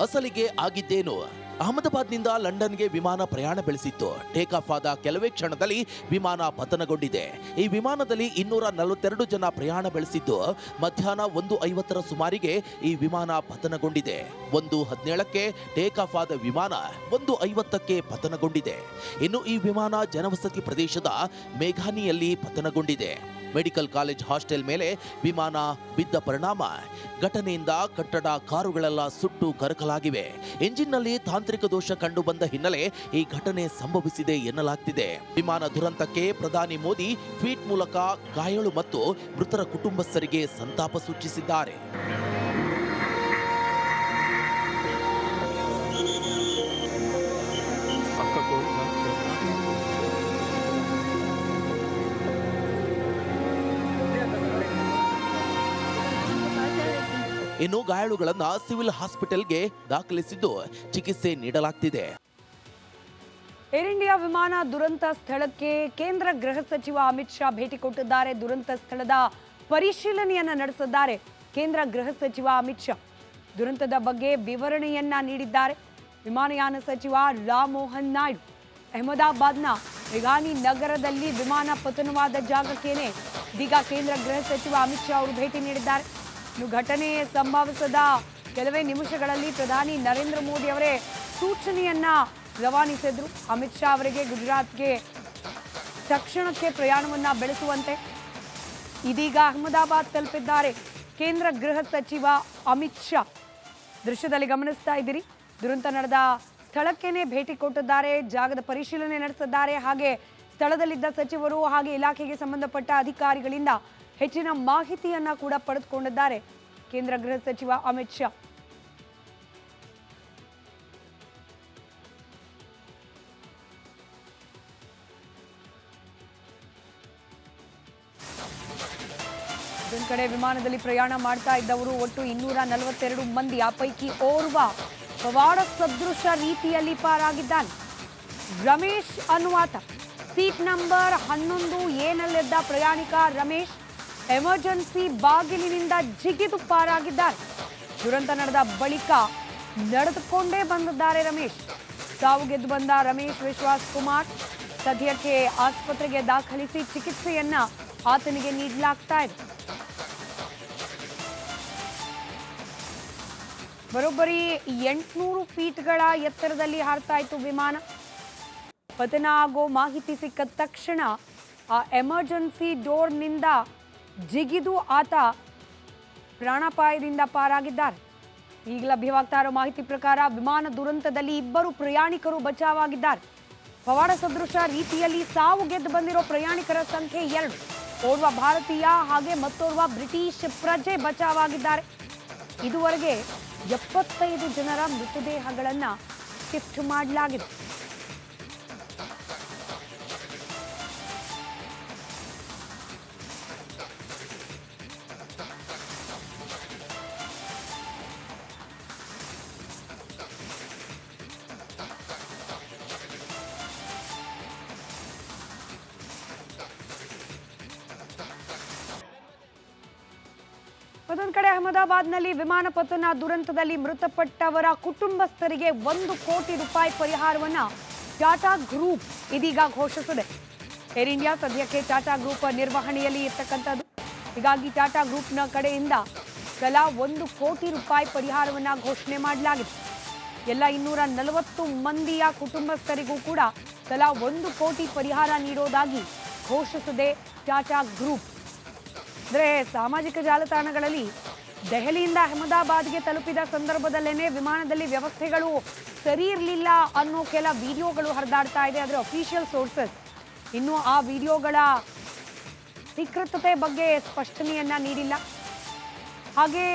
ಅಸಲಿಗೆ ಆಗಿದ್ದೇನು? ಅಹಮದಾಬಾದ್ನಿಂದ ಲಂಡನ್ಗೆ ವಿಮಾನ ಪ್ರಯಾಣ ಬೆಳೆಸಿತ್ತು. ಟೇಕ್ ಆಫ್ ಆದ ಕೆಲವೇ ಕ್ಷಣದಲ್ಲಿ ವಿಮಾನ ಪತನಗೊಂಡಿದೆ. ಈ ವಿಮಾನದಲ್ಲಿ 242 ಜನ ಪ್ರಯಾಣ ಬೆಳೆಸಿದ್ದು ಮಧ್ಯಾಹ್ನ 1:50 ಸುಮಾರಿಗೆ ಈ ವಿಮಾನ ಪತನಗೊಂಡಿದೆ. 1:17ಕ್ಕೆ ಟೇಕ್ ಆಫ್ ಆದ ವಿಮಾನ 1:50ಕ್ಕೆ ಪತನಗೊಂಡಿದೆ. ಇನ್ನು ಈ ವಿಮಾನ ಜನವಸತಿ ಪ್ರದೇಶದ ಮೇಘಾನಿಯಲ್ಲಿ ಪತನಗೊಂಡಿದೆ. ಮೆಡಿಕಲ್ ಕಾಲೇಜ್ ಹಾಸ್ಟೆಲ್ ಮೇಲೆ ವಿಮಾನ ಬಿದ್ದ ಪರಿಣಾಮ ಘಟನೆಯಿಂದ ಕಟ್ಟಡ, ಕಾರುಗಳೆಲ್ಲ ಸುಟ್ಟು ಕರಕಲಾಗಿವೆ. ಎಂಜಿನ್ನಲ್ಲಿ ತಾಂತ್ರಿಕ ದೋಷ ಕಂಡು ಬಂದ ಹಿನ್ನೆಲೆ ಈ ಘಟನೆ ಸಂಭವಿಸಿದೆ ಎನ್ನಲಾಗ್ತಿದೆ. ವಿಮಾನ ದುರಂತಕ್ಕೆ ಪ್ರಧಾನಿ ಮೋದಿ ಟ್ವೀಟ್ ಮೂಲಕ ಗಾಯಾಳು ಮತ್ತು ಮೃತರ ಕುಟುಂಬಸ್ಥರಿಗೆ ಸಂತಾಪ ಸೂಚಿಸಿದ್ದಾರೆ. ಇನ್ನು ಗಾಯಾಳುಗಳನ್ನ ಸಿವಿಲ್ ಹಾಸ್ಪಿಟಲ್ಗೆ ದಾಖಲಿಸಿದ್ದು ಚಿಕಿತ್ಸೆ ನೀಡಲಾಗ್ತಿದೆ. ಏರ್ ಇಂಡಿಯಾ ವಿಮಾನ ದುರಂತ ಸ್ಥಳಕ್ಕೆ ಕೇಂದ್ರ ಗೃಹ ಸಚಿವ ಅಮಿತ್ ಶಾ ಭೇಟಿ ಕೊಟ್ಟಿದ್ದಾರೆ. ದುರಂತ ಸ್ಥಳದ ಪರಿಶೀಲನೆಯನ್ನ ನಡೆಸಿದ್ದಾರೆ ಕೇಂದ್ರ ಗೃಹ ಸಚಿವ ಅಮಿತ್ ಶಾ. ದುರಂತದ ಬಗ್ಗೆ ವಿವರಣೆಯನ್ನ ನೀಡಿದ್ದಾರೆ ವಿಮಾನಯಾನ ಸಚಿವ ರಾಮ್ ಮೋಹನ್ ನಾಯ್ಡು. ಅಹಮದಾಬಾದ್ನ ಮೇಘಾನಿ ನಗರದಲ್ಲಿ ವಿಮಾನ ಪತನವಾದ ಜಾಗಕ್ಕೇನೆ ಇದೀಗ ಕೇಂದ್ರ ಗೃಹ ಸಚಿವ ಅಮಿತ್ ಶಾ ಅವರು ಭೇಟಿ ನೀಡಿದ್ದಾರೆ. ಇನ್ನು ಘಟನೆ ಸಂಭವಿಸಿದ ಕೆಲವೇ ನಿಮಿಷಗಳಲ್ಲಿ ಪ್ರಧಾನಿ ನರೇಂದ್ರ ಮೋದಿ ಅವರೇ ಸೂಚನೆಯನ್ನ ರವಾನಿಸಿದ್ರು. ಅಮಿತ್ ಶಾ ಅವರಿಗೆ ಗುಜರಾತ್ಗೆ ತಕ್ಷಣಕ್ಕೆ ಪ್ರಯಾಣವನ್ನ ಬೆಳೆಸುವಂತೆ. ಇದೀಗ ಅಹಮದಾಬಾದ್ ತಲುಪಿದ್ದಾರೆ ಕೇಂದ್ರ ಗೃಹ ಸಚಿವ ಅಮಿತ್ ಶಾ. ದೃಶ್ಯದಲ್ಲಿ ಗಮನಿಸ್ತಾ ಇದ್ದೀರಿ, ದುರಂತ ನಡೆದ ಸ್ಥಳಕ್ಕೇನೆ ಭೇಟಿ ಕೊಟ್ಟಿದ್ದಾರೆ, ಜಾಗದ ಪರಿಶೀಲನೆ ನಡೆಸಿದ್ದಾರೆ. ಹಾಗೆ ಸ್ಥಳದಲ್ಲಿದ್ದ ಸಚಿವರು ಹಾಗೆ ಇಲಾಖೆಗೆ ಸಂಬಂಧಪಟ್ಟ ಅಧಿಕಾರಿಗಳಿಂದ ಹೆಚ್ಚಿನ ಮಾಹಿತಿಯನ್ನ ಕೂಡ ಪಡೆದುಕೊಂಡಿದ್ದಾರೆ ಕೇಂದ್ರ ಗೃಹ ಸಚಿವ ಅಮಿತ್ ಶಾ. ಒಂದು ಕಡೆ ವಿಮಾನದಲ್ಲಿ ಪ್ರಯಾಣ ಮಾಡ್ತಾ ಇದ್ದವರು ಒಟ್ಟು 242 ಮಂದಿ. ಆ ಪೈಕಿ ಓರ್ವ ಪವಾಡ ಸದೃಶ ರೀತಿಯಲ್ಲಿ ಪಾರಾಗಿದ್ದಾನೆ. ರಮೇಶ್ ಅನ್ನುವಾತ ಸೀಟ್ ನಂಬರ್ 11 ಏನಲ್ಲಿದ್ದ ಪ್ರಯಾಣಿಕ ರಮೇಶ್ ಎಮರ್ಜೆನ್ಸಿ ಬಾಗಿಲಿನಿಂದ ಜಿಗಿದು ಪಾರಾಗಿದ್ದಾರೆ. ದುರಂತ ನಡೆದ ಬಳಿಕ ನಡೆದುಕೊಂಡೇ ಬಂದಿದ್ದಾರೆ ರಮೇಶ್. ಸಾವು ಗೆದ್ದು ಬಂದ ರಮೇಶ್ ವಿಶ್ವಾಸ್ ಕುಮಾರ್ ಸದ್ಯಕ್ಕೆ ಆಸ್ಪತ್ರೆಗೆ ದಾಖಲಿಸಿ ಚಿಕಿತ್ಸೆಯನ್ನ ಆತನಿಗೆ ನೀಡಲಾಗ್ತಾ ಇದೆ. ಬರೋಬ್ಬರಿ 800 ಫೀಟ್ಗಳ ಎತ್ತರದಲ್ಲಿ ಹಾರ್ತಾ ಇತ್ತು ವಿಮಾನ. ಪತನ ಆಗೋ ಮಾಹಿತಿ ಸಿಕ್ಕ ತಕ್ಷಣ ಆ ಎಮರ್ಜೆನ್ಸಿ ಡೋರ್ನಿಂದ ಜಿಗಿದು ಆತ ಪ್ರಾಣಾಪಾಯದಿಂದ ಪಾರಾಗಿದ್ದಾರೆ. ಈಗ ಲಭ್ಯವಾಗ್ತಾ ಇರೋ ಮಾಹಿತಿ ಪ್ರಕಾರ ವಿಮಾನ ದುರಂತದಲ್ಲಿ 2 ಪ್ರಯಾಣಿಕರು ಬಚಾವಾಗಿದ್ದಾರೆ. ಪವಾಡ ಸದೃಶ ರೀತಿಯಲ್ಲಿ ಸಾವು ಗೆದ್ದು ಬಂದಿರೋ ಪ್ರಯಾಣಿಕರ ಸಂಖ್ಯೆ 2. ಓರ್ವ ಭಾರತೀಯ ಹಾಗೆ ಮತ್ತೋರ್ವ ಬ್ರಿಟಿಷ್ ಪ್ರಜೆ ಬಚಾವಾಗಿದ್ದಾರೆ. ಇದುವರೆಗೆ 75 ಜನರ ಮೃತದೇಹಗಳನ್ನು ಶಿಫ್ಟ್ ಮಾಡಲಾಗಿದೆ. ಮತ್ತೊಂದು ಕಡೆ ಅಹಮದಾಬಾದ್ನಲ್ಲಿ ವಿಮಾನ ಪತನ ದುರಂತದಲ್ಲಿ ಮೃತಪಟ್ಟವರ ಕುಟುಂಬಸ್ಥರಿಗೆ 1 ಕೋಟಿ ರೂಪಾಯಿ ಪರಿಹಾರವನ್ನು ಟಾಟಾ ಗ್ರೂಪ್ ಇದೀಗ ಘೋಷಿಸಿದೆ. ಏರ್ ಇಂಡಿಯಾ ಸದ್ಯಕ್ಕೆ ಟಾಟಾ ಗ್ರೂಪ್ ನಿರ್ವಹಣೆಯಲ್ಲಿ ಇರ್ತಕ್ಕಂಥದ್ದು. ಹೀಗಾಗಿ ಟಾಟಾ ಗ್ರೂಪ್ನ ಕಡೆಯಿಂದ ತಲಾ 1 ಕೋಟಿ ರೂಪಾಯಿ ಪರಿಹಾರವನ್ನು ಘೋಷಣೆ ಮಾಡಲಾಗಿದೆ. ಎಲ್ಲ 240 ಮಂದಿಯ ಕುಟುಂಬಸ್ಥರಿಗೂ ಕೂಡ ತಲಾ 1 ಕೋಟಿ ಪರಿಹಾರ ನೀಡೋದಾಗಿ ಘೋಷಿಸಿದೆ ಟಾಟಾ ಗ್ರೂಪ್. ಅಂದರೆ ಸಾಮಾಜಿಕ ಜಾಲತಾಣಗಳಲ್ಲಿ ದೆಹಲಿಯಿಂದ ಅಹಮದಾಬಾದ್ಗೆ ತಲುಪಿದ ಸಂದರ್ಭದಲ್ಲೇನೆ ವಿಮಾನದಲ್ಲಿ ವ್ಯವಸ್ಥೆಗಳು ಸರಿ ಇರಲಿಲ್ಲ ಅನ್ನೋ ಕೆಲ ವಿಡಿಯೋಗಳು ಹರಿದಾಡ್ತಾ ಇದೆ. ಆದರೆ ಅಫಿಷಿಯಲ್ ಸೋರ್ಸಸ್ ಇನ್ನೂ ಆ ವಿಡಿಯೋಗಳ ಅಧಿಕೃತತೆ ಬಗ್ಗೆ ಸ್ಪಷ್ಟನೆಯನ್ನ ನೀಡಿಲ್ಲ. ಹಾಗೆ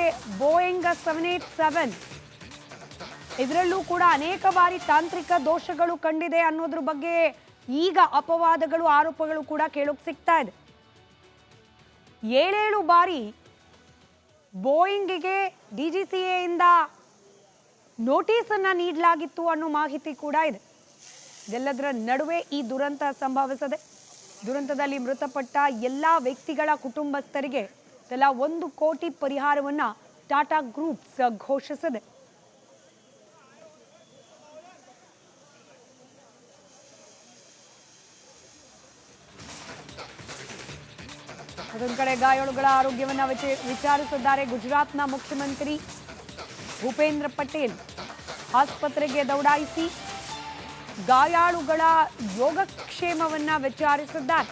ಬೋಯಿಂಗ್ 787 ಇದರಲ್ಲೂ ಕೂಡ ಅನೇಕ ಬಾರಿ ತಾಂತ್ರಿಕ ದೋಷಗಳು ಕಂಡಿದೆ ಅನ್ನೋದ್ರ ಬಗ್ಗೆ ಈಗ ಅಪವಾದಗಳು ಆರೋಪಗಳು ಕೂಡ ಕೇಳೋಕೆ ಸಿಗ್ತಾ ಇದೆ. 7 ಬಾರಿ ಬೋಯಿಂಗಿಗೆ DGCAಯಿಂದ ನೋಟಿಸನ್ನು ನೀಡಲಾಗಿತ್ತು ಅನ್ನೋ ಮಾಹಿತಿ ಕೂಡ ಇದೆ. ಇದೆಲ್ಲದರ ನಡುವೆ ಈ ದುರಂತ ಸಂಭವಿಸಿದೆ. ದುರಂತದಲ್ಲಿ ಮೃತಪಟ್ಟ ಎಲ್ಲ ವ್ಯಕ್ತಿಗಳ ಕುಟುಂಬಸ್ಥರಿಗೆ ತಲಾ 1 ಕೋಟಿ ಪರಿಹಾರವನ್ನು ಟಾಟಾ ಗ್ರೂಪ್ಸ್ ಘೋಷಿಸಿದೆ. ಅದೊಂದು ಕಡೆ ಗಾಯಾಳುಗಳ ಆರೋಗ್ಯವನ್ನು ವಿಚಾರಿಸಿದ್ದಾರೆ ಗುಜರಾತ್ನ ಮುಖ್ಯಮಂತ್ರಿ ಭೂಪೇಂದ್ರ ಪಟೇಲ್. ಆಸ್ಪತ್ರೆಗೆ ದೌಡಾಯಿಸಿ ಗಾಯಾಳುಗಳ ಯೋಗಕ್ಷೇಮವನ್ನು ವಿಚಾರಿಸಿದ್ದಾರೆ.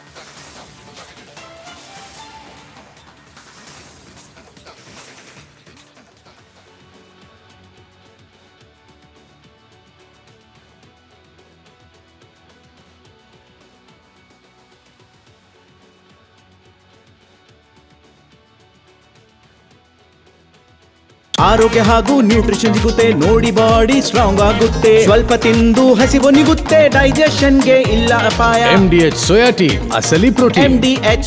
ಆರೋಗ್ಯ ಹಾಗೂ ನ್ಯೂಟ್ರಿಷನ್ ಸಿಗುತ್ತೆ, ನೋಡಿ ಬಾಡಿ ಸ್ಟ್ರಾಂಗ್ ಆಗುತ್ತೆ. ಸ್ವಲ್ಪ ತಿಂದು ಹಸಿವು ನಿಗುತ್ತೆ, ಡೈಜೆಷನ್ಗೆ ಇಲ್ಲ ಅಪಾಯ. MDH ಸೋಯಾ ಟೀ ಅಸಲಿ ಪ್ರೋಟೀನ್. MDH